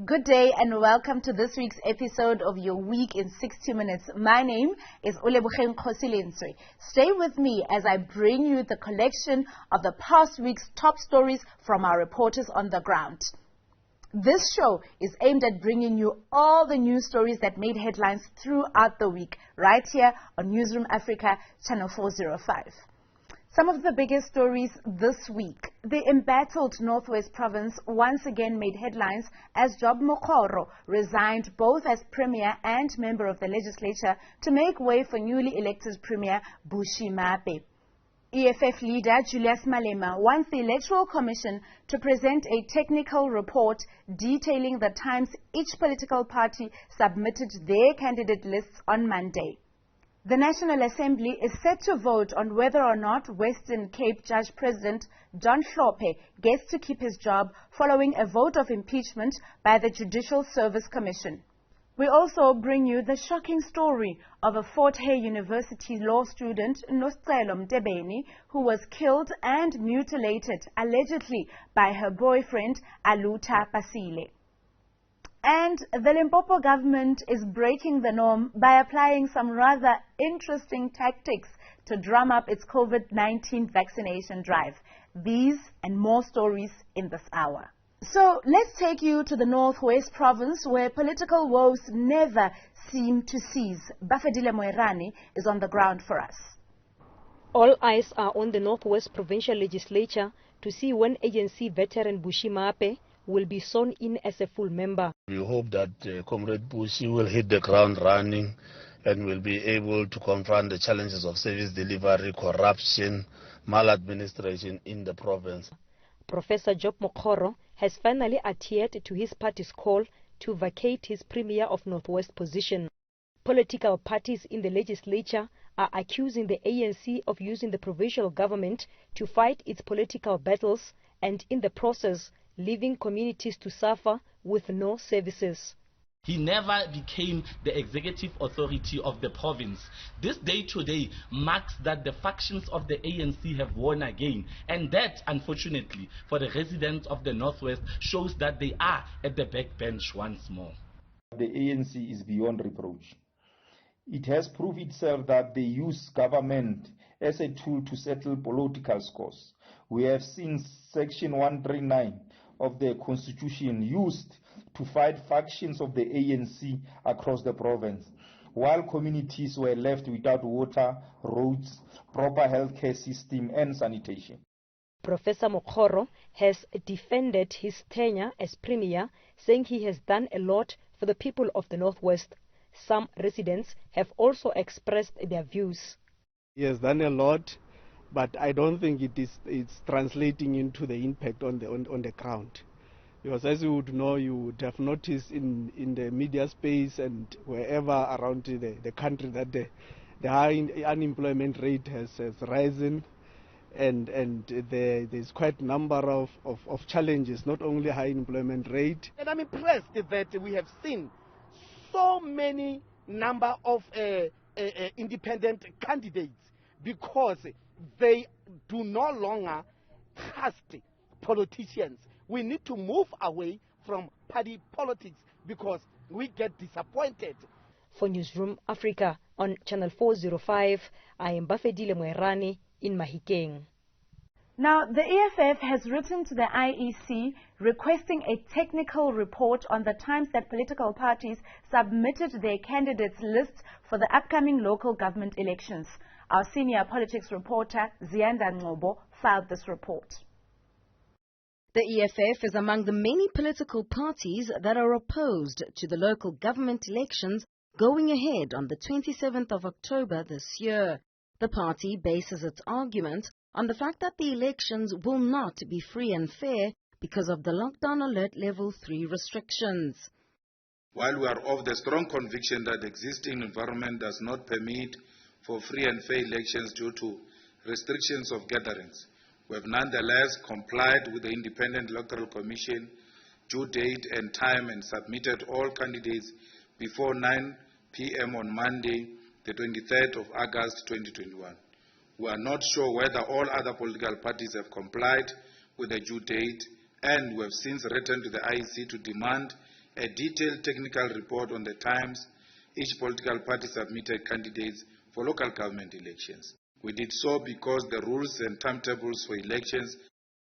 Good day and welcome to this week's episode of Your Week in 60 Minutes. My name is Olebogeng Kgosilentswe. Stay with me as I bring you the collection of the past week's top stories from our reporters on the ground. This show is aimed at bringing you all the news stories that made headlines throughout the week, right here on Newzroom Afrika, channel 405. Some of the biggest stories this week. The embattled Northwest Province once again made headlines as Job Mokgoro resigned both as Premier and member of the legislature to make way for newly elected Premier Bushy Mape. EFF leader Julius Malema wants the Electoral Commission to present a technical report detailing the times each political party submitted their candidate lists on Monday. The National Assembly is set to vote on whether or not Western Cape Judge President John Hlophe gets to keep his job following a vote of impeachment by the Judicial Service Commission. We also bring you the shocking story of a Fort Hare University law student, Noscelo Mtebeni, who was killed and mutilated allegedly by her boyfriend, Aluta Pasile. And the Limpopo government is breaking the norm by applying some rather interesting tactics to drum up its COVID-19 vaccination drive. These and more stories in this hour. So let's take you to the Northwest Province where political woes never seem to cease. Bafedile Moerane is on the ground for us. All eyes are on the Northwest Provincial Legislature to see when agency veteran Bushy Mape will be sworn in as a full member. We hope that Comrade Bushy will hit the ground running and will be able to confront the challenges of service delivery, corruption, maladministration in the province. Professor Job Mokgoro has finally adhered to his party's call to vacate his Premier of Northwest position. Political parties in the legislature are accusing the ANC of using the provincial government to fight its political battles and in the process leaving communities to suffer with no services. He never became the executive authority of the province. This day today marks that the factions of the ANC have won again, and that, unfortunately, for the residents of the Northwest, shows that they are at the backbench once more. The ANC is beyond reproach. It has proved itself that they use government as a tool to settle political scores. We have seen Section 139 of the Constitution used to fight factions of the ANC across the province, while communities were left without water, roads, proper healthcare system and sanitation. Professor Mokgoro has defended his tenure as Premier, saying he has done a lot for the people of the Northwest. Some residents have also expressed their views. He has done a lot, but I don't think it's translating into the impact on the ground. Because as you would know, you would have noticed in the media space and wherever around the country that the high unemployment rate has risen, and there's quite a number of challenges, not only high unemployment rate. And I'm impressed that we have seen so many number of independent candidates, because they do no longer trust politicians. We need to move away from party politics because we get disappointed. For Newzroom Afrika on channel 405, I am Bafedile Moerane in Mahikeng. Now, the EFF has written to the IEC requesting a technical report on the times that political parties submitted their candidates' lists for the upcoming local government elections. Our senior politics reporter, Zianda Ngobo, filed this report. The EFF is among the many political parties that are opposed to the local government elections going ahead on the 27th of October this year. The party bases its argument on the fact that the elections will not be free and fair because of the lockdown alert level 3 restrictions. While we are of the strong conviction that the existing environment does not permit for free and fair elections due to restrictions of gatherings, we have nonetheless complied with the Independent Electoral Commission due date and time and submitted all candidates before 9 p.m. on Monday, the 23rd of August 2021. We are not sure whether all other political parties have complied with the due date, and we have since written to the IEC to demand a detailed technical report on the times each political party submitted candidates for local government elections. We did so because the rules and timetables for elections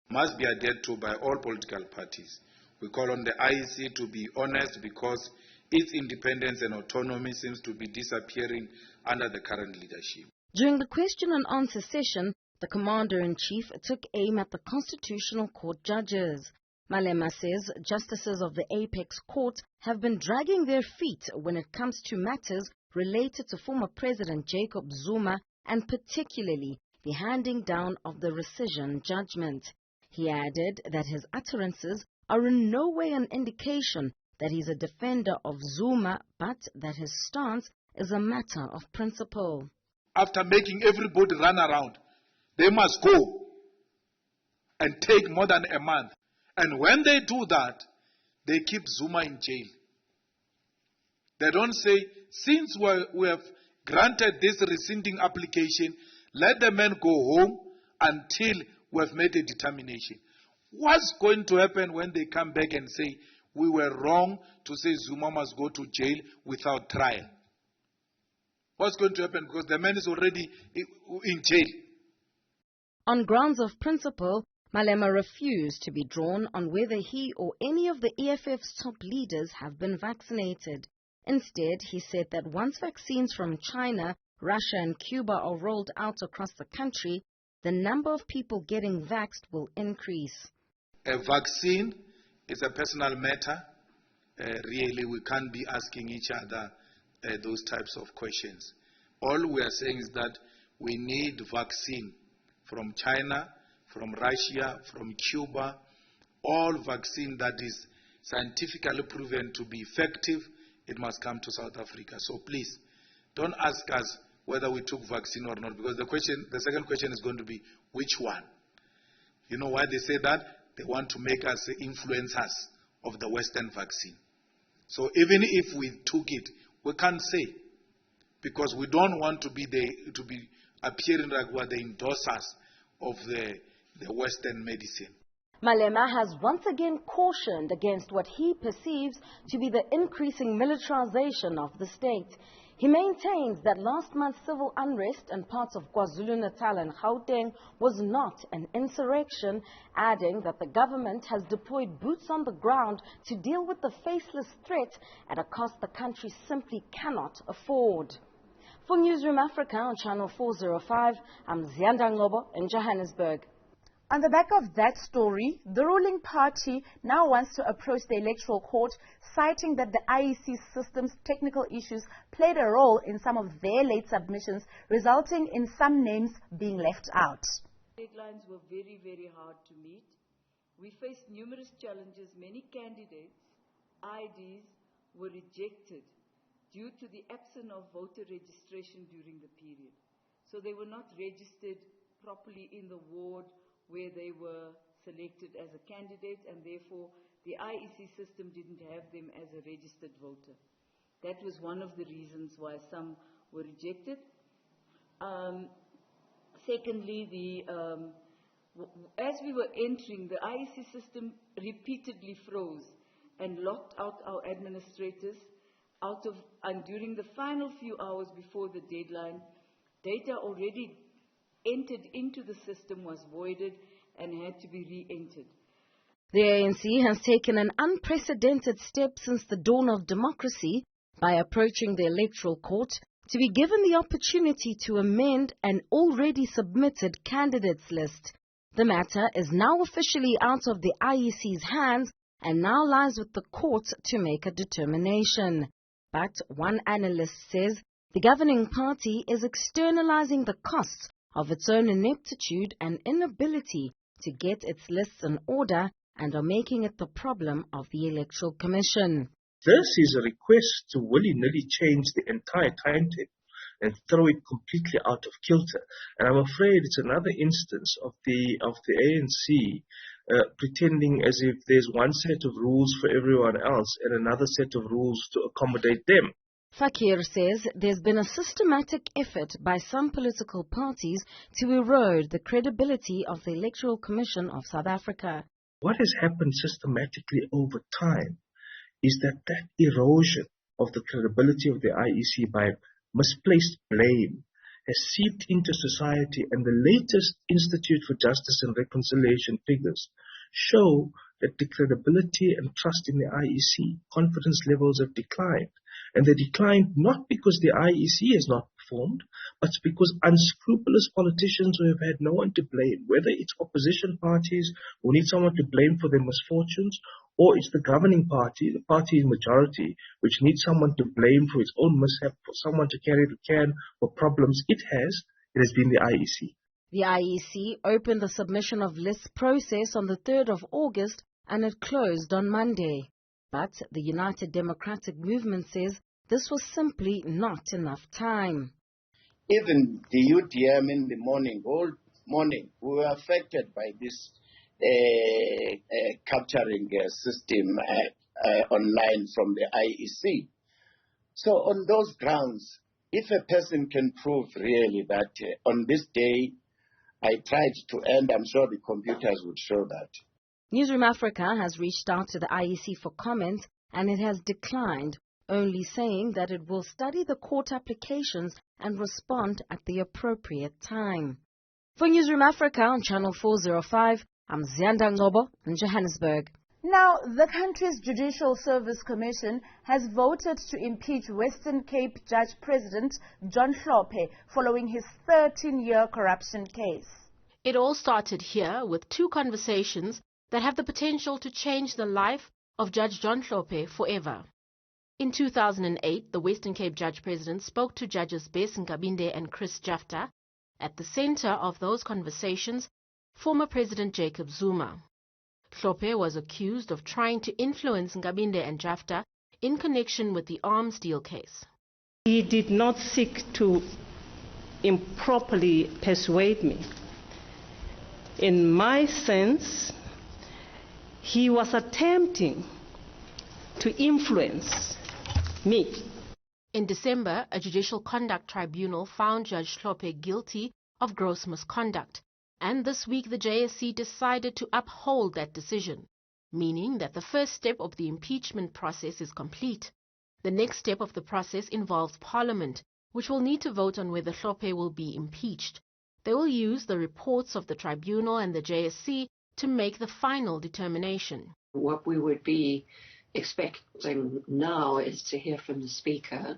must be adhered to by all political parties. We call on the IEC to be honest because its independence and autonomy seems to be disappearing under the current leadership. During the question and answer session, the Commander-in-Chief took aim at the Constitutional Court judges. Malema says justices of the Apex Court have been dragging their feet when it comes to matters related to former President Jacob Zuma and particularly the handing down of the rescission judgment. He added that his utterances are in no way an indication that he's a defender of Zuma, but that his stance is a matter of principle. After making everybody run around, they must go and take more than a month. And when they do that, they keep Zuma in jail. They don't say, since we have granted this rescinding application, let the man go home until we have made a determination. What's going to happen when they come back and say, we were wrong to say Zuma must go to jail without trial? What's going to happen? Because the man is already in jail. On grounds of principle, Malema refused to be drawn on whether he or any of the EFF's top leaders have been vaccinated. Instead, he said that once vaccines from China, Russia and Cuba are rolled out across the country, the number of people getting vaxxed will increase. A vaccine is a personal matter. Really, we can't be asking each other those types of questions. All we are saying is that we need vaccine from China, from Russia, from Cuba, all vaccine that is scientifically proven to be effective, it must come to South Africa. So please, don't ask us whether we took vaccine or not, because the second question is going to be, which one? You know why they say that? They want to make us influencers of the Western vaccine. So even if we took it, we can't say, because we don't want to be appearing like we're the endorsers of the Western medicine. Malema has once again cautioned against what he perceives to be the increasing militarization of the state. He maintains that last month's civil unrest in parts of KwaZulu-Natal and Gauteng was not an insurrection, adding that the government has deployed boots on the ground to deal with the faceless threat at a cost the country simply cannot afford. For Newzroom Afrika on Channel 405, I'm Ziyanda Ngobo in Johannesburg. On the back of that story, the ruling party now wants to approach the Electoral Court, citing that the IEC system's technical issues played a role in some of their late submissions, resulting in some names being left out. Deadlines were very, very hard to meet. We faced numerous challenges. Many candidates' IDs were rejected due to the absence of voter registration during the period. So they were not registered properly in the ward where they were selected as a candidate, and therefore the IEC system didn't have them as a registered voter. That was one of the reasons why some were rejected. Secondly, as we were entering, the IEC system repeatedly froze and locked out our administrators and during the final few hours before the deadline, data already entered into the system was voided and had to be re-entered. The ANC has taken an unprecedented step since the dawn of democracy by approaching the Electoral Court to be given the opportunity to amend an already submitted candidates list. The matter is now officially out of the IEC's hands and now lies with the court to make a determination. But one analyst says the governing party is externalizing the costs of its own ineptitude and inability to get its lists in order and are making it the problem of the Electoral Commission. This is a request to willy-nilly change the entire timetable and throw it completely out of kilter. And I'm afraid it's another instance of the ANC pretending as if there's one set of rules for everyone else and another set of rules to accommodate them. Fakir says there's been a systematic effort by some political parties to erode the credibility of the Electoral Commission of South Africa. What has happened systematically over time is that erosion of the credibility of the IEC by misplaced blame has seeped into society, and the latest Institute for Justice and Reconciliation figures show that the credibility and trust in the IEC, confidence levels have declined. And they declined not because the IEC has not performed, but because unscrupulous politicians who have had no one to blame, whether it's opposition parties who need someone to blame for their misfortunes, or it's the governing party, the party in majority, which needs someone to blame for its own mishap, for someone to carry the can for problems it has been the IEC. The IEC opened the submission of lists process on the 3rd of August and it closed on Monday. But the United Democratic Movement says this was simply not enough time. Even the UDM in the morning, all morning, we were affected by this capturing system online from the IEC. So on those grounds, if a person can prove really that on this day I tried to end, I'm sure the computers would show that. Newzroom Afrika has reached out to the IEC for comment and it has declined, only saying that it will study the court applications and respond at the appropriate time. For Newzroom Afrika on Channel 405, I'm Ziyanda Ngobo in Johannesburg. Now, the country's Judicial Service Commission has voted to impeach Western Cape Judge President John Hlophe following his 13-year corruption case. It all started here with 2 conversations that have the potential to change the life of Judge John Hlophe forever. In 2008, the Western Cape Judge President spoke to Judges Bess Nkabinde and Chris Jafta. At the center of those conversations, former President Jacob Zuma. Hlophe was accused of trying to influence Nkabinde and Jafta in connection with the arms deal case. He did not seek to improperly persuade me. In my sense, he was attempting to influence me. In December, a judicial conduct tribunal found Judge Hlophe guilty of gross misconduct, and this week the JSC decided to uphold that decision, meaning that the first step of the impeachment process is complete. The next step of the process involves Parliament, which will need to vote on whether Hlophe will be impeached. They will use the reports of the tribunal and the JSC to make the final determination. What we would be expecting now is to hear from the Speaker.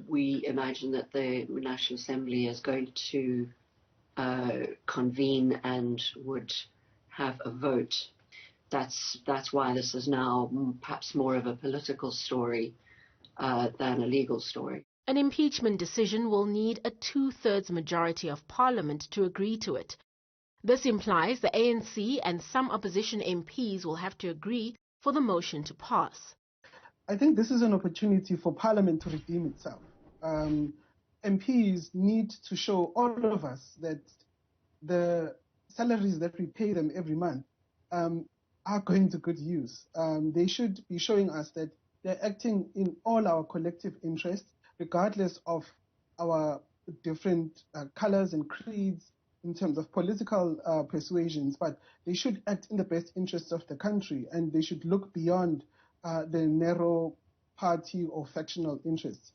We imagine that the National Assembly is going to convene and would have a vote. That's why this is now perhaps more of a political story than a legal story. An impeachment decision will need a 2/3 majority of Parliament to agree to it. This implies the ANC and some opposition MPs will have to agree for the motion to pass. I think this is an opportunity for Parliament to redeem itself. MPs need to show all of us that the salaries that we pay them every month are going to good use. They should be showing us that they're acting in all our collective interests, regardless of our different colors and creeds in terms of political persuasions, but they should act in the best interests of the country, and they should look beyond the narrow party or factional interests.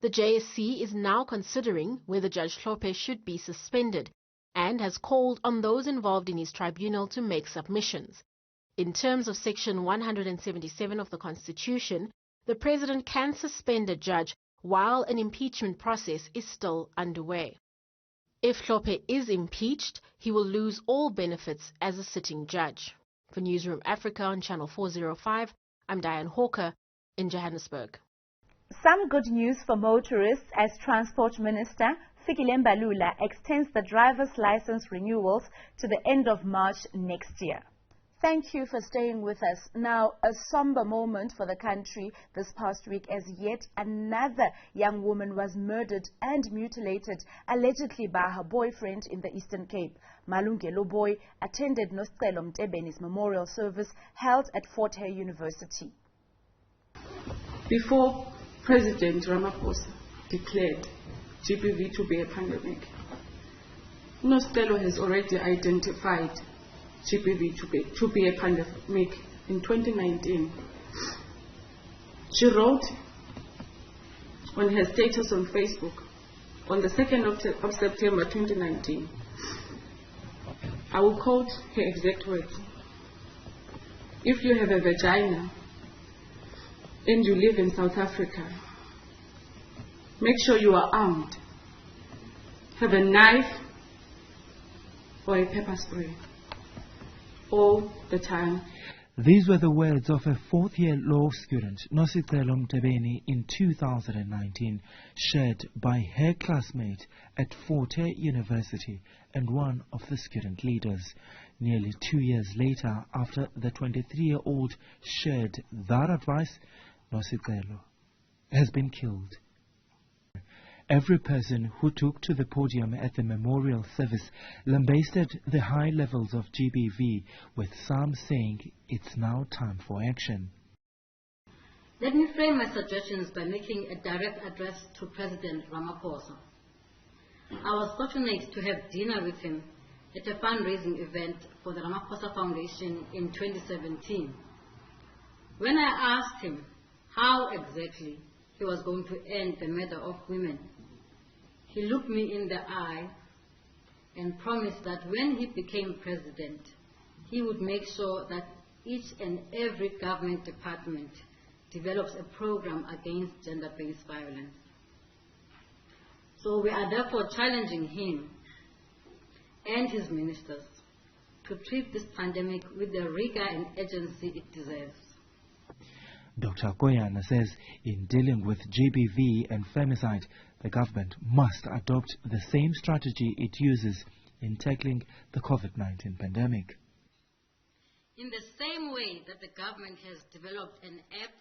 The JSC is now considering whether Judge Hlophe should be suspended and has called on those involved in his tribunal to make submissions. In terms of Section 177 of the Constitution, the President can suspend a judge while an impeachment process is still underway. If Hlophe is impeached, he will lose all benefits as a sitting judge. For Newzroom Afrika on Channel 405, I'm Diane Hawker in Johannesburg. Some good news for motorists as Transport Minister Fikile Mbalula extends the driver's license renewals to the end of March next year. Thank you for staying with us. Now, a somber moment for the country this past week as yet another young woman was murdered and mutilated, allegedly by her boyfriend in the Eastern Cape. Malungelo Boy attended Nostelo Mtebeni's memorial service held at Fort Hare University. Before President RAMAPHOSA declared GBV to be a pandemic, Nostelo has already identified GBV to be a pandemic in 2019. She wrote on her status on Facebook on the 2nd of September 2019. I will quote her exact words. If you have a vagina and you live in South Africa, make sure you are armed. Have a knife or a pepper spray all the time. These were the words of a fourth-year law student, Nosicelo Mtebeni, in 2019, shared by her classmate at Fort Hare University and one of the student leaders. Nearly 2 years later, after the 23-year-old shared that advice, Nosicelo has been killed. Every person who took to the podium at the memorial service lambasted the high levels of GBV, with some saying it's now time for action. Let me frame my suggestions by making a direct address to President Ramaphosa. I was fortunate to have dinner with him at a fundraising event for the Ramaphosa Foundation in 2017. When I asked him how exactly he was going to end the murder of women, he looked me in the eye and promised that when he became president, he would make sure that each and every government department develops a program against gender-based violence. So we are therefore challenging him and his ministers to treat this pandemic with the rigor and urgency it deserves. Dr. Koyana says in dealing with GBV and femicide, the government must adopt the same strategy it uses in tackling the COVID-19 pandemic. In the same way that the government has developed an app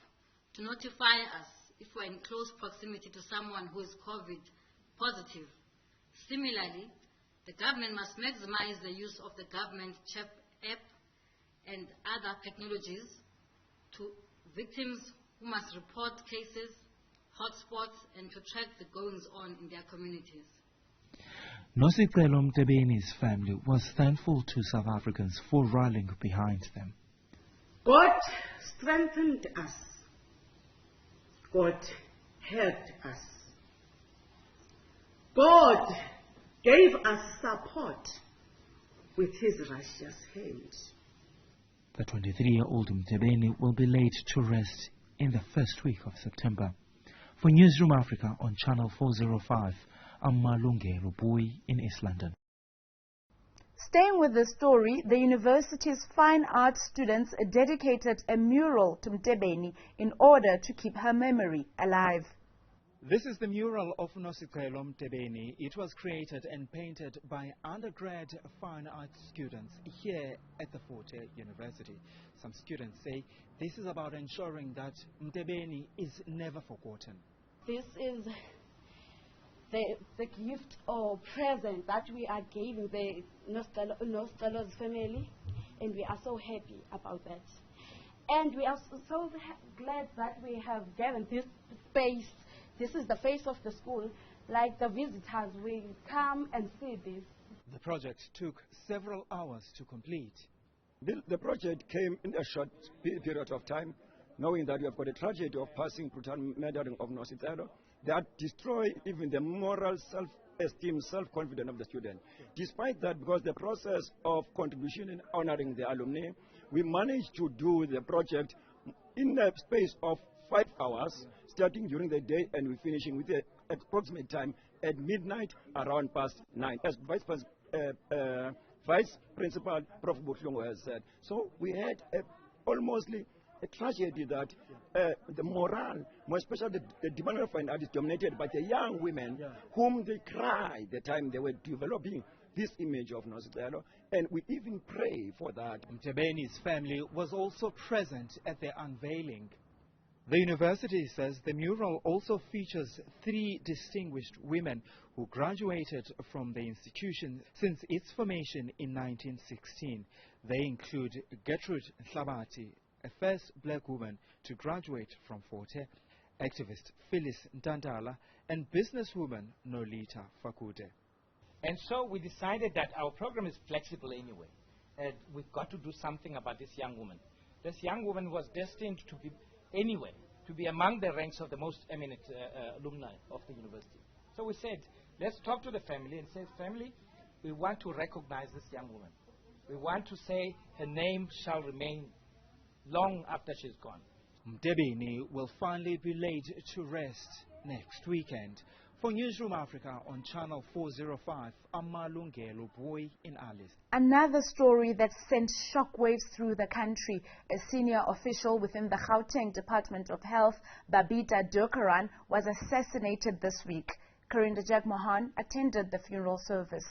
to notify us if we're in close proximity to someone who is COVID positive, similarly, the government must maximize the use of the government chat app and other technologies to victims who must report cases, hotspots, and to track the goings-on in their communities. Nosicelo Mtebeni's family was thankful to South Africans for rallying behind them. God strengthened us. God helped us. God gave us support with his righteous hand. The 23-year-old Mtebeni will be laid to rest in the first week of September. For Newzroom Afrika on Channel 405, I'm Malungelo Boy in East London. Staying with the story, the university's fine arts students dedicated a mural to Mtebeni in order to keep her memory alive. This is the mural of Nosicelo Mtebeni. It was created and painted by undergrad fine arts students here at the Fort Hare University. Some students say this is about ensuring that Mtebeni is never forgotten. This is the gift or present that we are giving the Noscelo's family, and we are so happy about that. And we are so glad that we have given this space. This is the face of the school. Like the visitors will come and see this. The project took several hours to complete. The project came in a short period of time, knowing that we have got a tragedy of passing brutal murdering of Nosicelo that destroy even the moral self-esteem, self-confidence of the student. Despite that, because the process of contribution in honoring the alumni, we managed to do the project in a space of 5 hours, starting during the day and we finishing with the approximate time at midnight around past 9, as Vice Principal Prof. Butlungu has said. So we had almost a tragedy that the morale, more especially the development of fine art, is dominated by the young women whom they cried the time they were developing this image of Nosicelo, and we even pray for that. Mtebeni's family was also present at the unveiling. The university says the mural also features 3 distinguished women who graduated from the institution since its formation in 1916. They include Gertrude Nhlabati, a first black woman to graduate from Fort Hare, activist Phyllis Ntantala, and businesswoman Nolita Fakude. And so we decided that our program is flexible anyway. We've got to do something about this young woman. this young woman was destined to be anyway, to be among the ranks of the most eminent alumni of the university. So we said, let's talk to the family and say, family, we want to recognize this young woman. We want to say her name shall remain long after she's gone. Mdebeni will finally be laid to rest next weekend. For Newzroom Afrika on Channel 405, Amalungelo Boy in Alice. Another story that sent shockwaves through the country. A senior official within the Gauteng Department of Health, Babita Deokaran, was assassinated this week. Karinda Jagmohan attended the funeral service.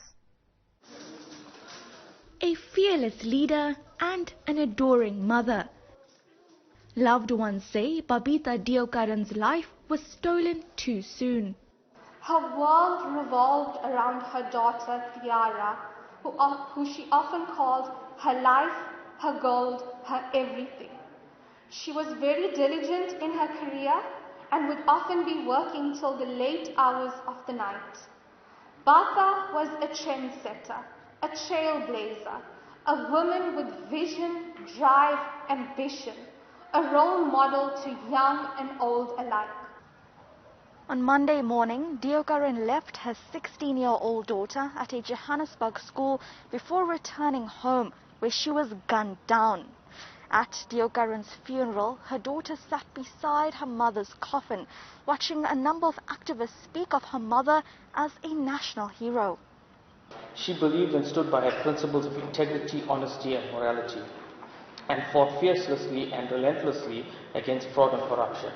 A fearless leader and an adoring mother. Loved ones say Babita Deokaran's life was stolen too soon. Her world revolved around her daughter, Tiara, who she often called her life, her gold, her everything. She was very diligent in her career and would often be working till the late hours of the night. Bata was a trendsetter, a trailblazer, a woman with vision, drive, ambition, a role model to young and old alike. On Monday morning, Deokaran left her 16-year-old daughter at a Johannesburg school before returning home, where she was gunned down. At Deokaran's funeral, her daughter sat beside her mother's coffin, watching a number of activists speak of her mother as a national hero. She believed and stood by her principles of integrity, honesty and morality, and fought fiercely and relentlessly against fraud and corruption.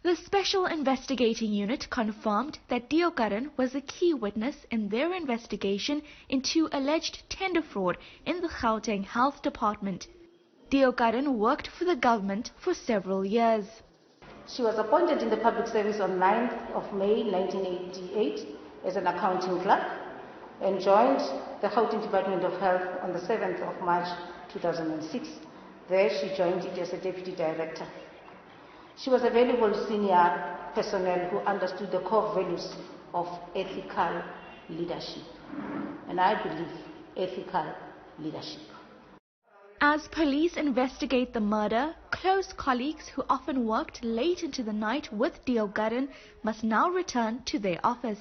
The Special Investigating Unit confirmed that Deokaran was a key witness in their investigation into alleged tender fraud in the Gauteng Health Department. Deokaran worked for the government for several years. She was appointed in the public service on 9th of May 1988 as an accounting clerk and joined the Gauteng Department of Health on the 7th of March 2006. There she joined it as a deputy director. She was a valuable senior personnel who understood the core values of ethical leadership, and I believe ethical leadership. As police investigate the murder, close colleagues who often worked late into the night with Deokaran must now return to their office.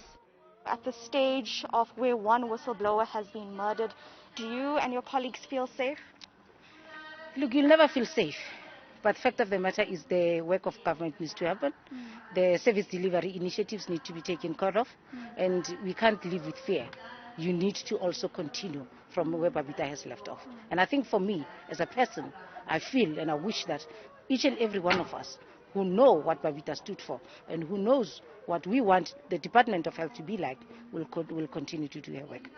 At the stage of where one whistleblower has been murdered, do you and your colleagues feel safe? Look, you'll never feel safe. But the fact of the matter is the work of government needs to happen. The service delivery initiatives need to be taken care of. And we can't live with fear. You need to also continue from where Babita has left off. And I think for me, as a person, I feel and I wish that each and every one of us who know what Babita stood for and who knows what we want the Department of Health to be like will continue to do her work.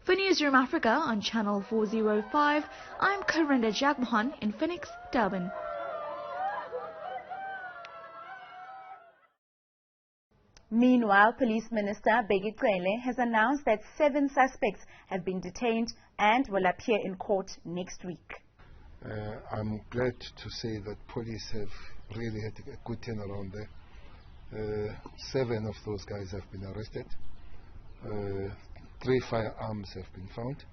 For Newzroom Afrika on Channel 405, I'm Karinda Jagmohan in Phoenix, Durban. Meanwhile, Police Minister Bheki Cele has announced that 7 suspects have been detained and will appear in court next week. I'm glad to say that police have really had a good turnaround there. 7 of those guys have been arrested. 3 firearms have been found,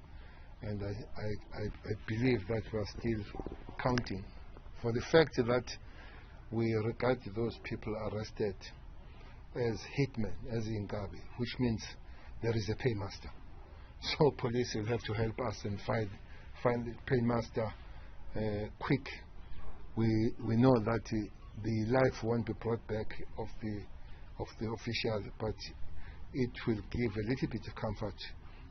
and I believe that we are still counting. For the fact that we regard those people arrested as hitmen, as in Gabi, which means there is a paymaster. So police will have to help us and find the paymaster quick. We know that the life won't be brought back of the official, but it will give a little bit of comfort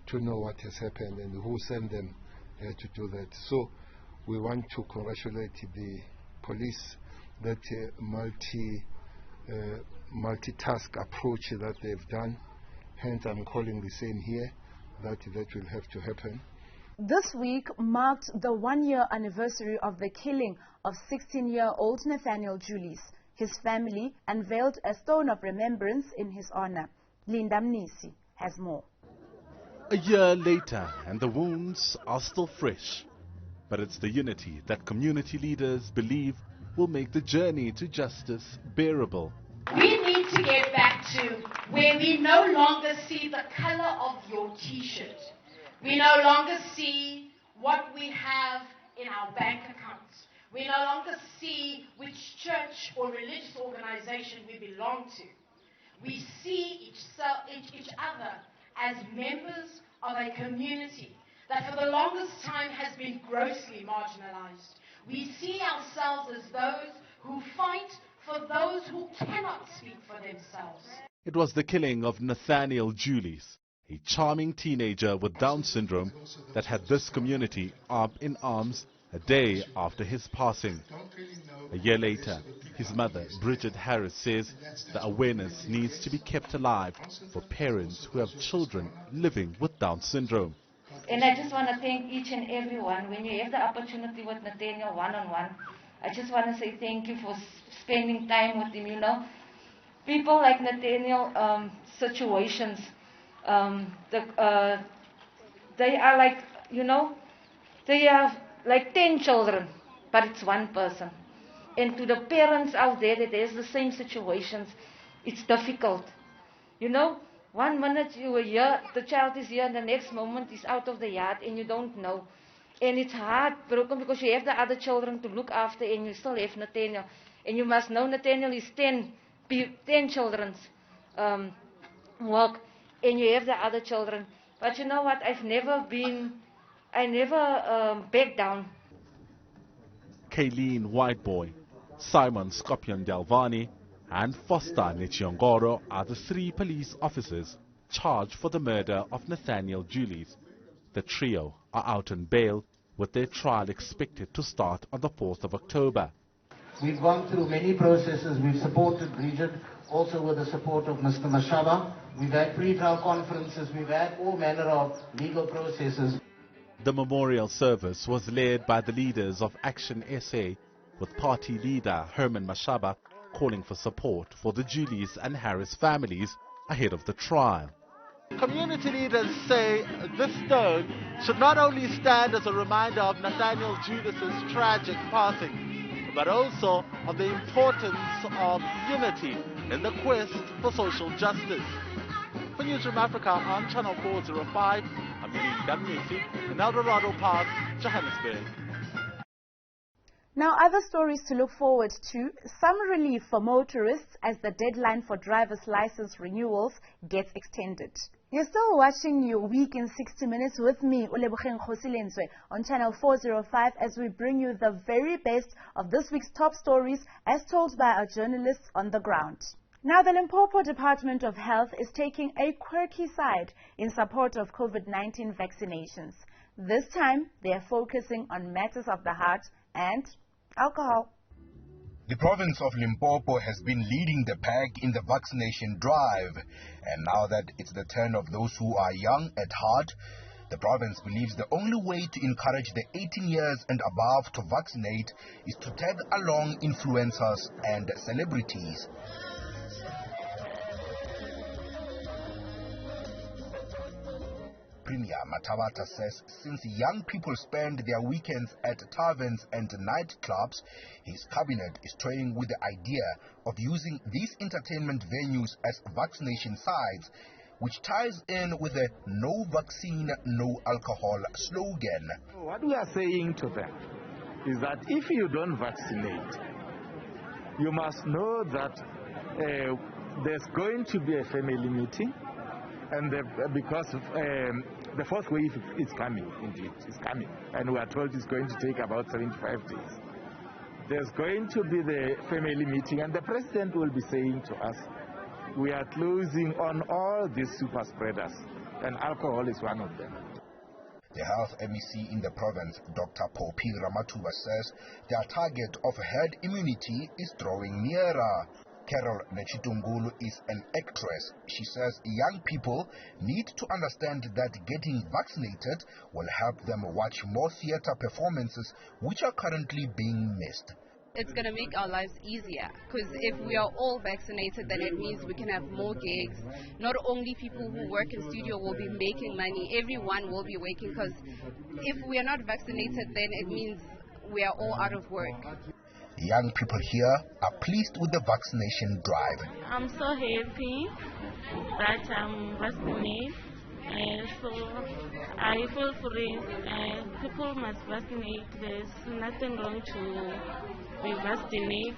to know what has happened and who sent them to do that. So we want to congratulate the police that multitask approach that they've done. Hence I'm calling the same here, that will have to happen. This week marked the 1-year anniversary of the killing of 16-year-old Nathaniel Julius. His family unveiled a stone of remembrance in his honor. Linda Mnisi has more. A year later, and the wounds are still fresh. But it's the unity that community leaders believe will make the journey to justice bearable. We need to get back to where we no longer see the color of your t-shirt. We no longer see what we have in our bank accounts. We no longer see which church or religious organization we belong to. We see each other as members of a community that for the longest time has been grossly marginalized. We see ourselves as those who fight for those who cannot speak for themselves. It was the killing of Nathaniel Julies, a charming teenager with Down syndrome, that had this community up in arms a day after his passing. A year later, his mother, Bridget Harris, says the awareness needs to be kept alive for parents who have children living with Down syndrome. And I just want to thank each and everyone. When you have the opportunity with Nathaniel one-on-one, I just want to say thank you for spending time with him, you know. People like Nathaniel, situations, they are like, you know, they have like 10 children, but it's one person. And to the parents out there that there's the same situations, it's difficult. You know, 1 minute you are here, the child is here, and the next moment is out of the yard and you don't know. And it's heartbroken because you have the other children to look after and you still have Nathaniel. And you must know Nathaniel is 10 children's work, and you have the other children. But you know what, I never backed down. Kayleen Whiteboy, Simon Scorpion Delvani, and Foster Nichiongoro are the 3 police officers charged for the murder of Nathaniel Julies. The trio are out on bail, with their trial expected to start on the 4th of October. We've gone through many processes. We've supported Bridget, also with the support of Mr. Mashaba. We've had pre-trial conferences. We've had all manner of legal processes. The memorial service was led by the leaders of Action SA, with party leader Herman Mashaba calling for support for the Julies and Harris families ahead of the trial. Community leaders say this stone should not only stand as a reminder of Nathaniel Julies' tragic passing, but also of the importance of unity in the quest for social justice. For Newzroom Afrika on Channel 405, I'm Lee in Eldorado Park, Johannesburg. Now, other stories to look forward to. Some relief for motorists as the deadline for driver's license renewals gets extended. You're still watching your Week in 60 Minutes with me, Olebogeng Kgosilentswe, on Channel 405 as we bring you the very best of this week's top stories as told by our journalists on the ground. Now, the Limpopo Department of Health is taking a quirky side in support of COVID-19 vaccinations. This time, they are focusing on matters of the heart and alcohol. The province of Limpopo has been leading the pack in the vaccination drive, and now that it's the turn of those who are young at heart, the province believes the only way to encourage the 18 years and above to vaccinate is to tag along influencers and celebrities. Premier Matawata says since young people spend their weekends at taverns and nightclubs, his cabinet is toying with the idea of using these entertainment venues as vaccination sites, which ties in with the no vaccine, no alcohol slogan. What we are saying to them is that if you don't vaccinate, you must know that there's going to be a family meeting, and because the fourth wave is coming, indeed, it's coming, and we are told it's going to take about 75 days. There's going to be the family meeting, and the president will be saying to us, we are closing on all these super spreaders, and alcohol is one of them. The health MEC in the province, Dr. Popi Ramatuba, says their target of herd immunity is drawing nearer. Carol Nechitungulu is an actress. She says young people need to understand that getting vaccinated will help them watch more theater performances which are currently being missed. It's going to make our lives easier, because if we are all vaccinated, then it means we can have more gigs. Not only people who work in studio will be making money, everyone will be working, because if we are not vaccinated, then it means we are all out of work. Young people here are pleased with the vaccination drive. I'm so happy that I'm vaccinated, So I feel free. People must vaccinate. There's nothing wrong to be vaccinated.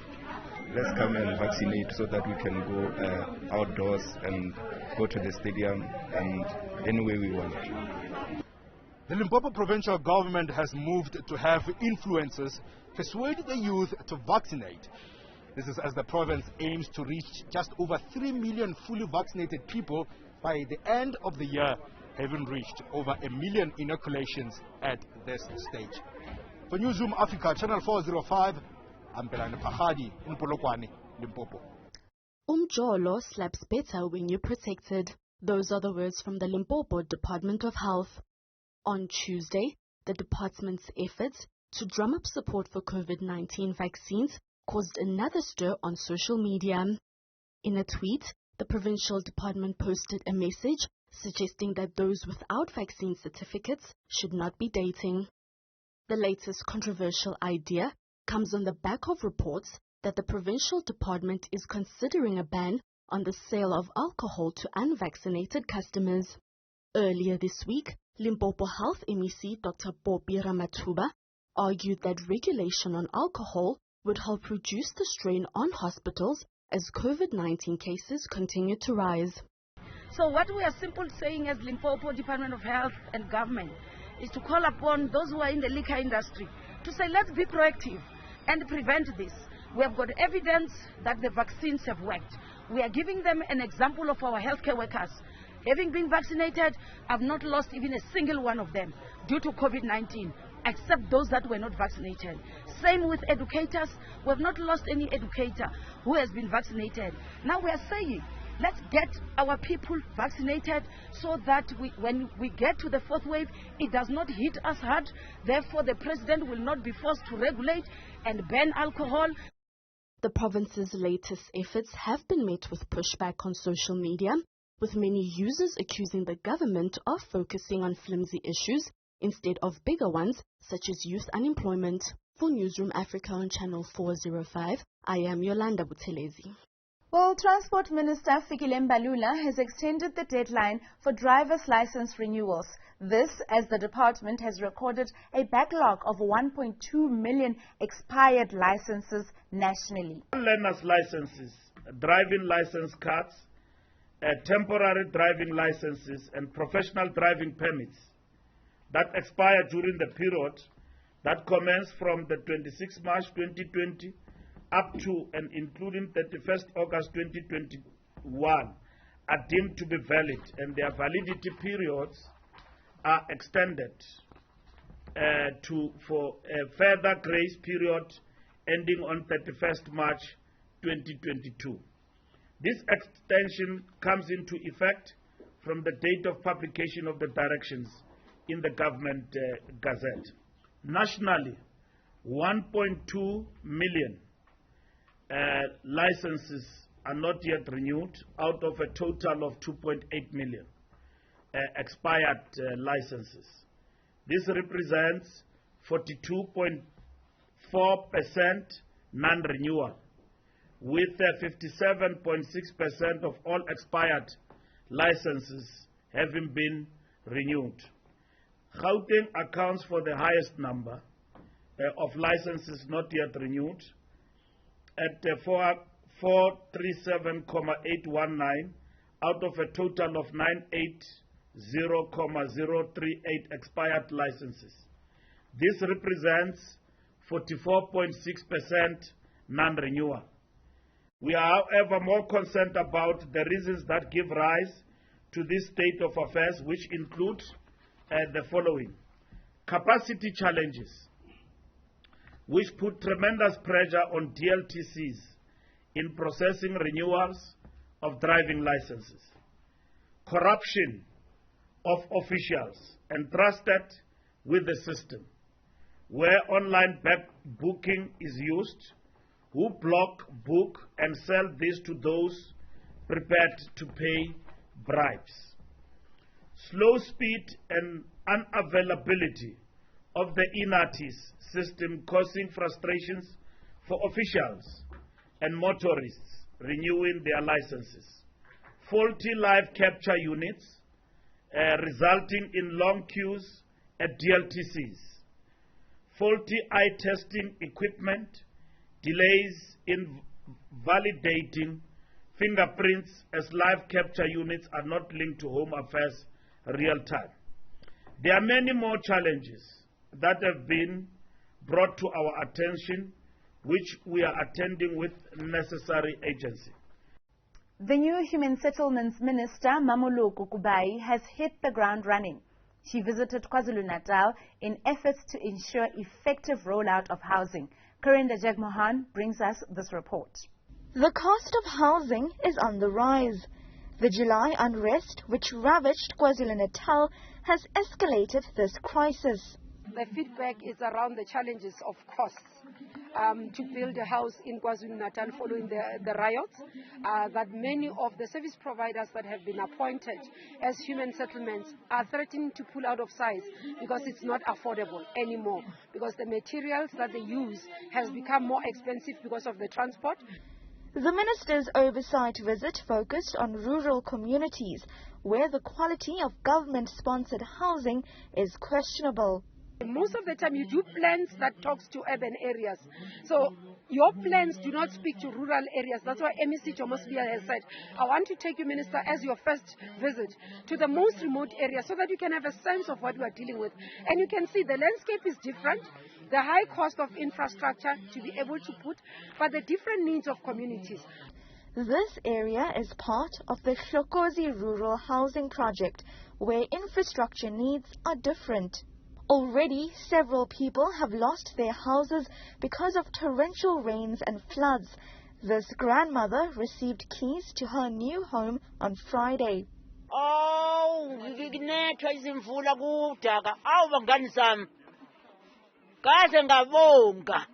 Let's come and vaccinate so that we can go outdoors and go to the stadium and anywhere we want. The Limpopo provincial government has moved to have influencers persuade the youth to vaccinate. This is as the province aims to reach just over 3 million fully vaccinated people by the end of the year, having reached over 1 million inoculations at this stage. For Newzroom Afrika, Channel 405, I'm Belane Pahadi in Polokwane, Limpopo. Umjolo slaps better when you're protected. Those are the words from the Limpopo Department of Health. On Tuesday, the department's efforts to drum up support for COVID-19 vaccines caused another stir on social media. In a tweet, the provincial department posted a message suggesting that those without vaccine certificates should not be dating. The latest controversial idea comes on the back of reports that the provincial department is considering a ban on the sale of alcohol to unvaccinated customers. Earlier this week, Limpopo Health MEC Dr. Popi Ramathuba argued that regulation on alcohol would help reduce the strain on hospitals as COVID-19 cases continue to rise. So what we are simply saying as Limpopo Department of Health and government is to call upon those who are in the liquor industry to say let's be proactive and prevent this. We have got evidence that the vaccines have worked. We are giving them an example of our healthcare workers. Having been vaccinated, I've not lost even a single one of them due to COVID-19, except those that were not vaccinated. Same with educators. We have not lost any educator who has been vaccinated. Now we are saying, let's get our people vaccinated so that when we get to the fourth wave, it does not hit us hard. Therefore, the president will not be forced to regulate and ban alcohol. The province's latest efforts have been met with pushback on social media, with many users accusing the government of focusing on flimsy issues instead of bigger ones such as youth unemployment. For Newzroom Afrika on Channel 405, I am Yolanda Buthelezi. Well, Transport Minister Fikile Mbalula has extended the deadline for driver's license renewals. This as the department has recorded a backlog of 1.2 million expired licenses nationally. Learner's licenses, driving license cards, temporary driving licenses and professional driving permits that expire during the period that commenced from the 26th March 2020 up to and including 31st August 2021 are deemed to be valid, and their validity periods are extended for a further grace period ending on 31st March 2022. This extension comes into effect from the date of publication of the directions in the Government Gazette. Nationally, 1.2 million licenses are not yet renewed out of a total of 2.8 million expired licenses. This represents 42.4% non-renewal, with 57.6% of all expired licenses having been renewed. Gauteng accounts for the highest number of licenses not yet renewed at 437,819 out of a total of 980,038 expired licenses. This represents 44.6% non-renewal. We are, however, more concerned about the reasons that give rise to this state of affairs, which include the following: capacity challenges, which put tremendous pressure on DLTCs in processing renewals of driving licenses; corruption of officials entrusted with the system, where online back booking is used, who block, book, and sell this to those prepared to pay bribes; slow speed and unavailability of the INATIS system causing frustrations for officials and motorists renewing their licenses; faulty live capture units resulting in long queues at DLTCs, faulty eye testing equipment, delays in validating fingerprints as live capture units are not linked to Home Affairs real time. There are many more challenges that have been brought to our attention, which we are attending with necessary agency. The new Human Settlements Minister, Mamoloko Kubai, has hit the ground running. She visited KwaZulu-Natal in efforts to ensure effective rollout of housing. Karinda Jagmohan brings us this report. The cost of housing is on the rise. The July unrest, which ravaged KwaZulu-Natal, has escalated this crisis. The feedback is around the challenges of costs to build a house in KwaZulu-Natal following the riots, that many of the service providers that have been appointed as human settlements are threatening to pull out of size because it's not affordable anymore, because the materials that they use has become more expensive because of the transport. The minister's oversight visit focused on rural communities where the quality of government-sponsored housing is questionable. Most of the time you do plans that talks to urban areas. So your plans do not speak to rural areas. That's why MEC Jomosbia has said, I want to take you, Minister, as your first visit to the most remote areas so that you can have a sense of what we are dealing with. And you can see the landscape is different, the high cost of infrastructure to be able to put, but the different needs of communities. This area is part of the Hlokozi Rural Housing Project, where infrastructure needs are different. Already, several people have lost their houses because of torrential rains and floods. This grandmother received keys to her new home on Friday. Oh, nginethwa izimvula kudaka. Awu bangani sami. Kaze ngabonga.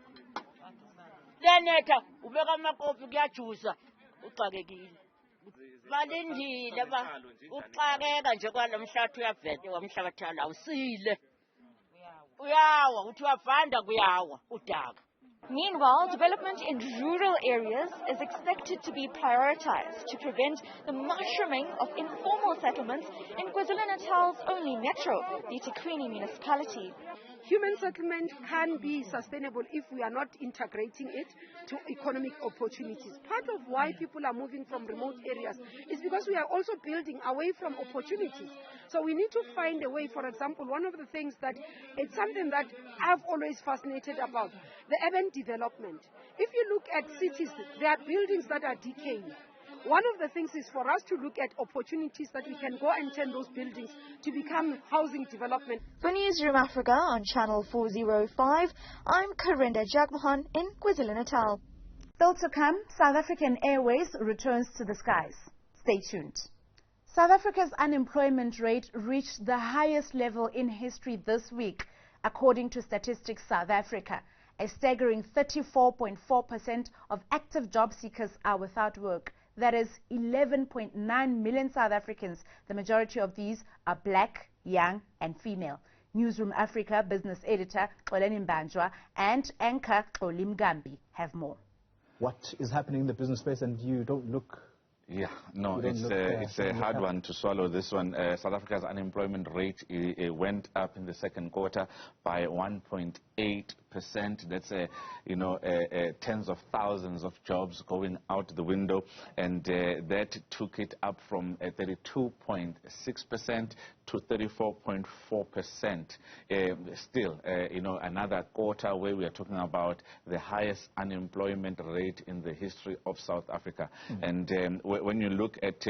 Lenetha ubeka amakopi kuyajusa. Uxakekile. Balindile uxakeka nje kwalamhlathi uyavete wamhlabathala awusile. Meanwhile, development in rural areas is expected to be prioritized to prevent the mushrooming of informal settlements in KwaZulu-Natal's only metro, the eThekwini municipality. Human settlement can be sustainable if we are not integrating it to economic opportunities. Part of why people are moving from remote areas is because we are also building away from opportunities. So we need to find a way. For example, one of the things that it's something that I've always fascinated about, the urban development. If you look at cities, there are buildings that are decaying. One of the things is for us to look at opportunities that we can go and turn those buildings to become housing development. For Newzroom Afrika on Channel 405, I'm Karinda Jagmohan in KwaZulu-Natal. Still to come, South African Airways returns to the skies. Stay tuned. South Africa's unemployment rate reached the highest level in history this week, according to Statistics South Africa. A staggering 34.4% of active job seekers are without work. That is 11.9 million South Africans. The majority of these are black, young and female. Newzroom Afrika business editor Xolani Mbanjwa and anchor Xoli Mgambi have more. What is happening in the business space, and you don't look... Yeah, no, it's a hard one to swallow, this one. South Africa's unemployment rate went up in the second quarter by 1.8%. That's tens of thousands of jobs going out the window, and that took it up from 32.6% to 34.4%. Still, another quarter where we are talking about the highest unemployment rate in the history of South Africa. And when you look at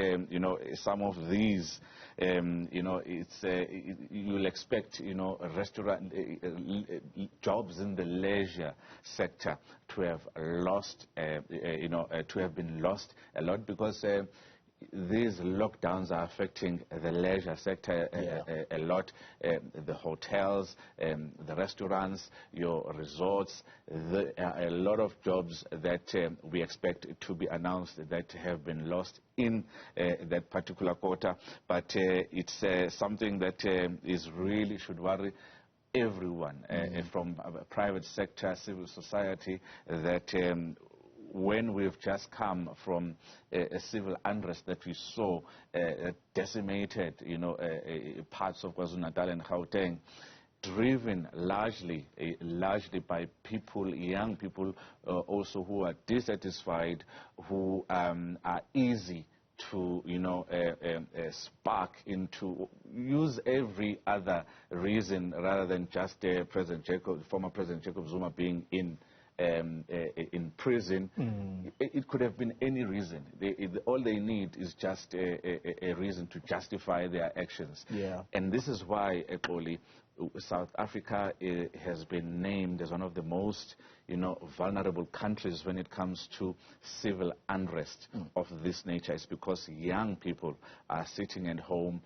some of these, you'll expect restaurant jobs in the leisure sector to have lost, to have been lost a lot, because these lockdowns are affecting the leisure sector a lot. The hotels, the restaurants, your resorts. There are a lot of jobs that we expect to be announced that have been lost in that particular quarter. But it's something that is really should worry everyone, from private sector, civil society, that when we've just come from a civil unrest that we saw decimated, parts of KwaZulu-Natal and Gauteng, driven largely by people, young people, also who are dissatisfied, who are easy to, spark into, use every other reason rather than just former President Jacob Zuma being in prison. It could have been any reason. All they need is just a reason to justify their actions. Yeah. And this is why, Ekoli, South Africa has been named as one of the most, vulnerable countries when it comes to civil unrest of this nature. It's because young people are sitting at home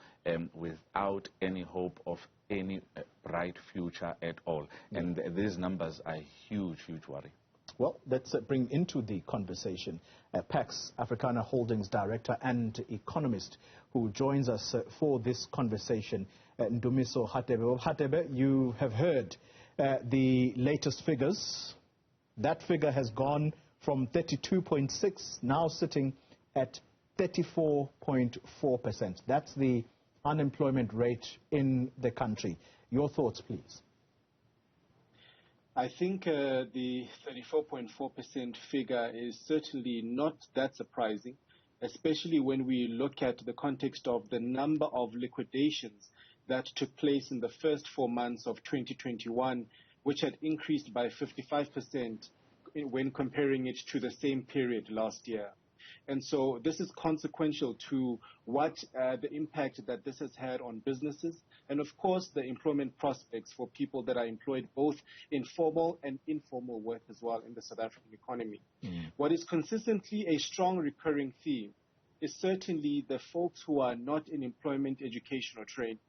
without any hope of any bright future at all. And these numbers are huge worry. Well, let's bring into the conversation Pax Africana Holdings Director and economist who joins us for this conversation, Ndumiso Hatebe. Hatebe, you have heard the latest figures. That figure has gone from 32.6, now sitting at 34.4%. That's the unemployment rate in the country. Your thoughts, please. I think the 34.4% figure is certainly not that surprising, especially when we look at the context of the number of liquidations that took place in the first 4 months of 2021, which had increased by 55% when comparing it to the same period last year. And so this is consequential to what the impact that this has had on businesses and, of course, the employment prospects for people that are employed both in formal and informal work as well in the South African economy. What is consistently a strong recurring theme is certainly the folks who are not in employment, education or training.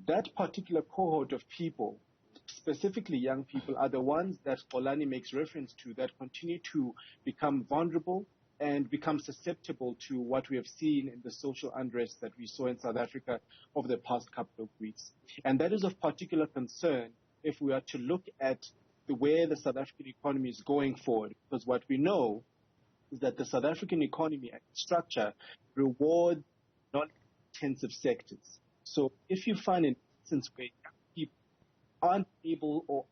That particular cohort of people, specifically young people, are the ones that Xolani makes reference to that continue to become vulnerable and become susceptible to what we have seen in the social unrest that we saw in South Africa over the past couple of weeks. And that is of particular concern if we are to look at where the South African economy is going forward, because what we know is that the South African economy structure rewards non-intensive sectors. So if you find an instance where people aren't able or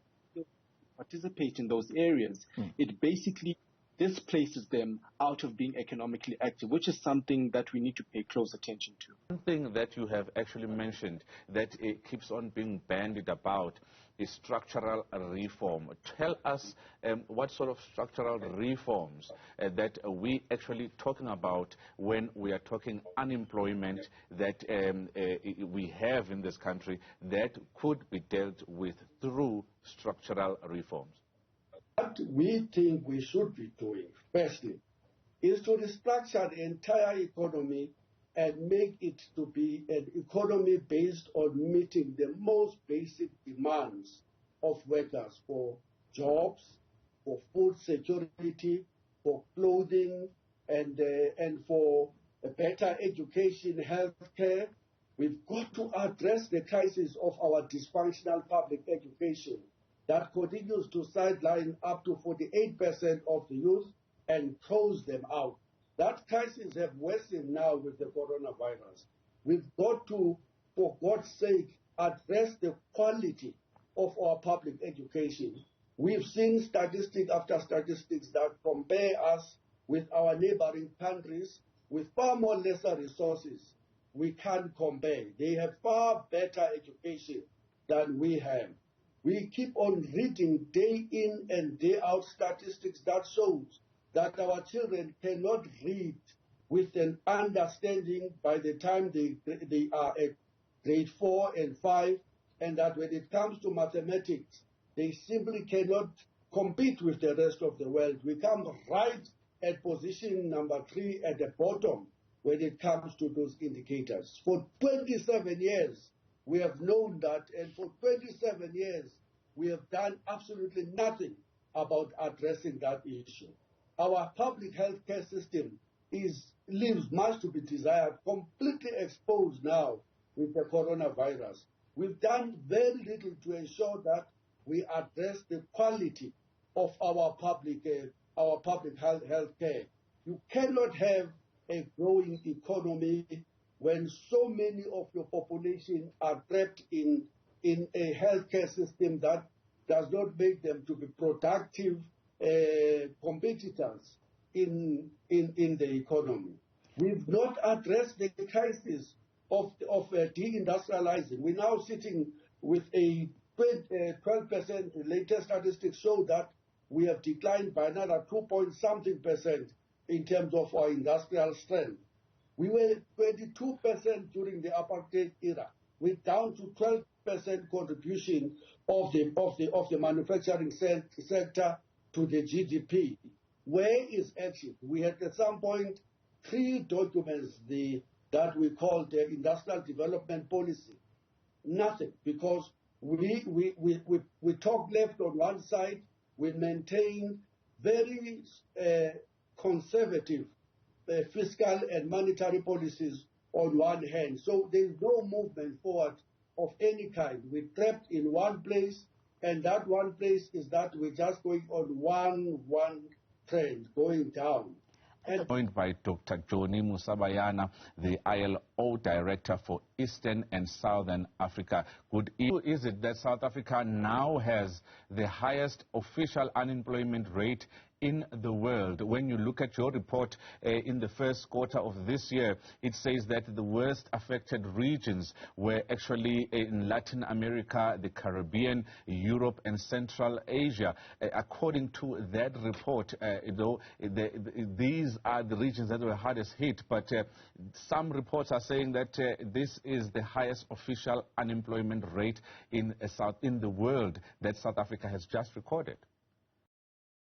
participate in those areas, it basically displaces them out of being economically active, which is something that we need to pay close attention to. One thing that you have actually mentioned that it keeps on being bandied about is structural reform. Tell us what sort of structural reforms that we actually talking about when we are talking unemployment that we have in this country that could be dealt with through structural reforms. What we think we should be doing, firstly, is to restructure the entire economy and make it to be an economy based on meeting the most basic demands of workers for jobs, for food security, for clothing, and for a better education, health care. We've got to address the crisis of our dysfunctional public education that continues to sideline up to 48% of the youth and close them out. That crisis has worsened now with the coronavirus. We've got to, for God's sake, address the quality of our public education. We've seen statistic after statistics that compare us with our neighboring countries with far more lesser resources. We can't compare. They have far better education than we have. We keep on reading day in and day out statistics that shows that our children cannot read with an understanding by the time they are at grade 4 and 5, and that when it comes to mathematics, they simply cannot compete with the rest of the world. We come right at position number 3 at the bottom when it comes to those indicators. For 27 years, we have known that, and for 27 years, we have done absolutely nothing about addressing that issue. Our public health care system leaves much to be desired, completely exposed now with the coronavirus. We've done very little to ensure that we address the quality of our public our public health care. You cannot have a growing economy when so many of your population are trapped in a healthcare system that does not make them to be productive competitors in the economy. We've not addressed the crisis of deindustrializing. We're now sitting with a 12%, the latest statistics show that we have declined by another 2-point-something% in terms of our industrial strength. We were 22% during the apartheid era. We're down to 12% contribution of the manufacturing sector to the GDP. Where is action? We had at some point 3 documents that we called the Industrial Development Policy. Nothing, because we talk left on one side, we maintain very conservative fiscal and monetary policies on one hand. So there is no movement forward of any kind. We're trapped in one place, and that one place is that we're just going on one trend, going down. Joined by Dr. Joni Musabayana, the ILO Director for Eastern and Southern Africa. Good evening. Is it that South Africa now has the highest official unemployment rate in the world? When you look at your report in the first quarter of this year, it says that the worst affected regions were actually in Latin America, the Caribbean, Europe and Central Asia. According to that report, these are the regions that were hardest hit, but some reports are saying that this is the highest official unemployment rate in the world that South Africa has just recorded.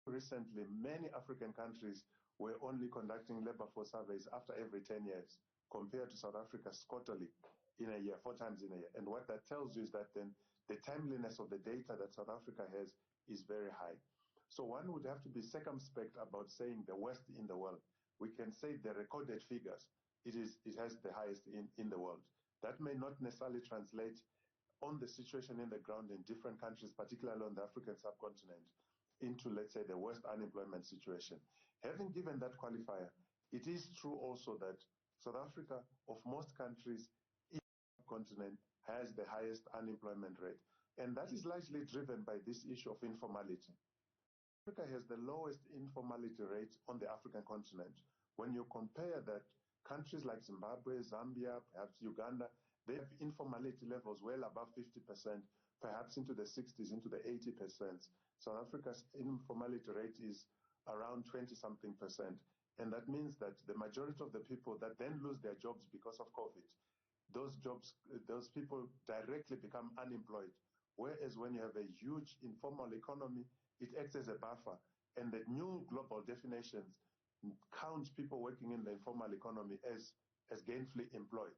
Recently, many African countries were only conducting labor force surveys after every 10 years, compared to South Africa's quarterly in a year, 4 times in a year. And what that tells you is that then the timeliness of the data that South Africa has is very high. So one would have to be circumspect about saying the worst in the world. We can say the recorded figures, it has the highest in the world. That may not necessarily translate on the situation in the ground in different countries, particularly on the African subcontinent, into, let's say, the worst unemployment situation. Having given that qualifier, it is true also that South Africa, of most countries in the subcontinent, has the highest unemployment rate. And that is largely driven by this issue of informality. Africa has the lowest informality rate on the African continent. When you compare that, countries like Zimbabwe, Zambia, perhaps Uganda, they have informality levels well above 50%, perhaps into the 60s, into the 80%. South Africa's informality rate is around 20-something%. And that means that the majority of the people that then lose their jobs because of COVID, those people directly become unemployed. Whereas when you have a huge informal economy, it acts as a buffer. And the new global definitions count people working in the informal economy as gainfully employed.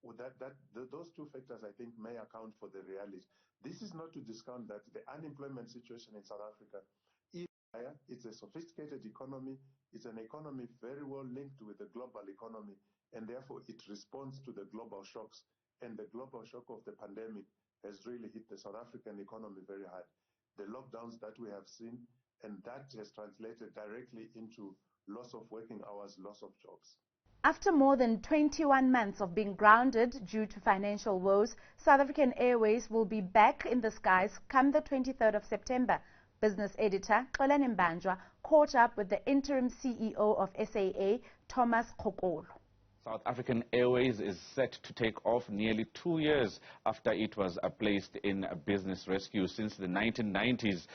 Those 2 factors, I think, may account for the reality. This is not to discount that the unemployment situation in South Africa is higher. It's a sophisticated economy. It's an economy very well linked with the global economy, and therefore it responds to the global shocks. And the global shock of the pandemic has really hit the South African economy very hard. The lockdowns that we have seen, and that has translated directly into loss of working hours, loss of jobs. After more than 21 months of being grounded due to financial woes, South African Airways will be back in the skies come the 23rd of September. Business editor Xolani Mbanjwa caught up with the interim CEO of SAA, Thomas Khokolo. South African Airways is set to take off nearly 2 years after it was placed in a business rescue. Since the 1990s,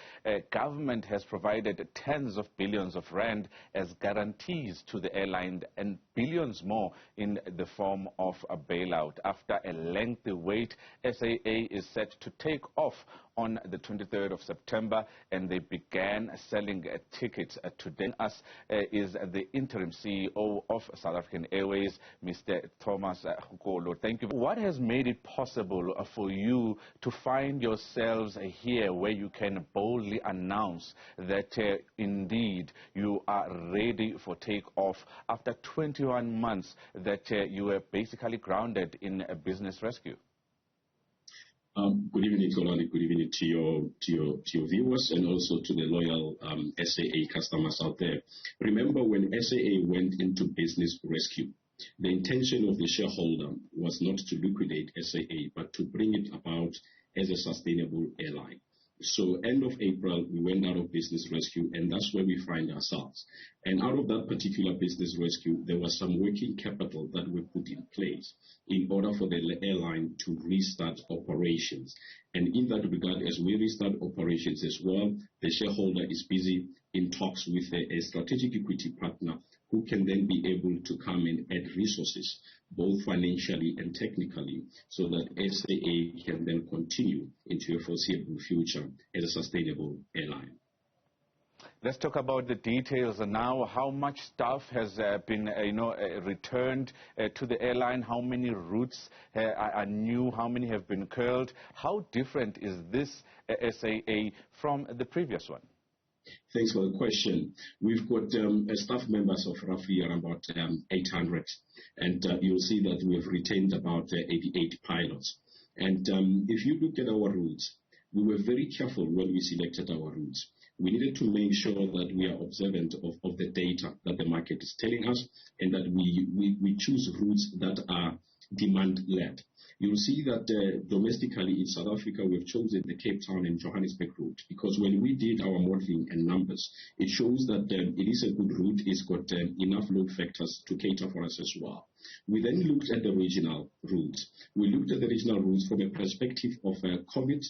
government has provided tens of billions of rand as guarantees to the airline and billions more in the form of a bailout. After a lengthy wait, SAA is set to take off on the 23rd of September, and they began selling tickets. Today us is the interim CEO of South African Airways, Mr. Thomas Khokolo. Thank you. What has made it possible for you to find yourselves here where you can boldly announce that indeed you are ready for takeoff after 21 months that you were basically grounded in a business rescue? Good evening, Tolani. Good evening to your viewers and also to the loyal SAA customers out there. Remember, when SAA went into business rescue, the intention of the shareholder was not to liquidate SAA, but to bring it about as a sustainable airline. So end of April, we went out of business rescue, and that's where we find ourselves. And out of that particular business rescue, there was some working capital that were put in place in order for the airline to restart operations. And in that regard, as we restart operations as well, the shareholder is busy in talks with a strategic equity partner who can then be able to come and add resources, both financially and technically, so that SAA can then continue into a foreseeable future as a sustainable airline. Let's talk about the details now. How much staff has been returned to the airline? How many routes are new? How many have been curled? How different is this SAA from the previous one? Thanks for the question. We've got staff members of roughly around about 800, and you'll see that we have retained about 88 pilots. And if you look at our routes, we were very careful when we selected our routes. We needed to make sure that we are observant of the data that the market is telling us, and that we choose routes that are demand-led. You'll see that domestically in South Africa, we've chosen the Cape Town and Johannesburg route, because when we did our modeling and numbers, it shows that it is a good route. It's got enough load factors to cater for us as well. We then looked at the regional routes. We looked at the regional routes from a perspective of COVID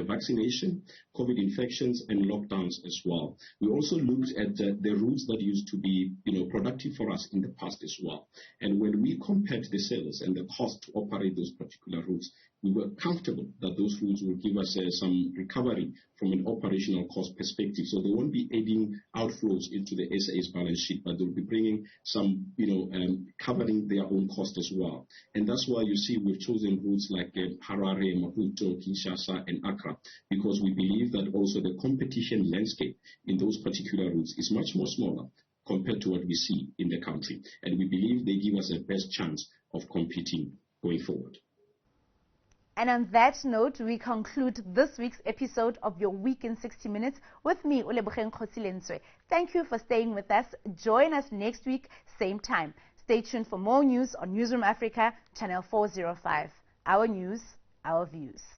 vaccination, COVID infections, and lockdowns as well. We also looked at the routes that used to be productive for us in the past as well. And when we compared the sales and the cost to operate those particular routes, we were comfortable that those routes will give us some recovery from an operational cost perspective. So they won't be adding outflows into the SA's balance sheet, but they'll be bringing some, covering their own cost as well. And that's why you see we've chosen routes like Harare, Maputo, Kinshasa, and Accra, because we believe that also the competition landscape in those particular routes is much more smaller compared to what we see in the country. And we believe they give us a best chance of competing going forward. And on that note, we conclude this week's episode of Your Week in 60 Minutes with me, Olebogeng Kgosilentswe. Thank you for staying with us. Join us next week, same time. Stay tuned for more news on Newzroom Afrika, channel 405. Our news, our views.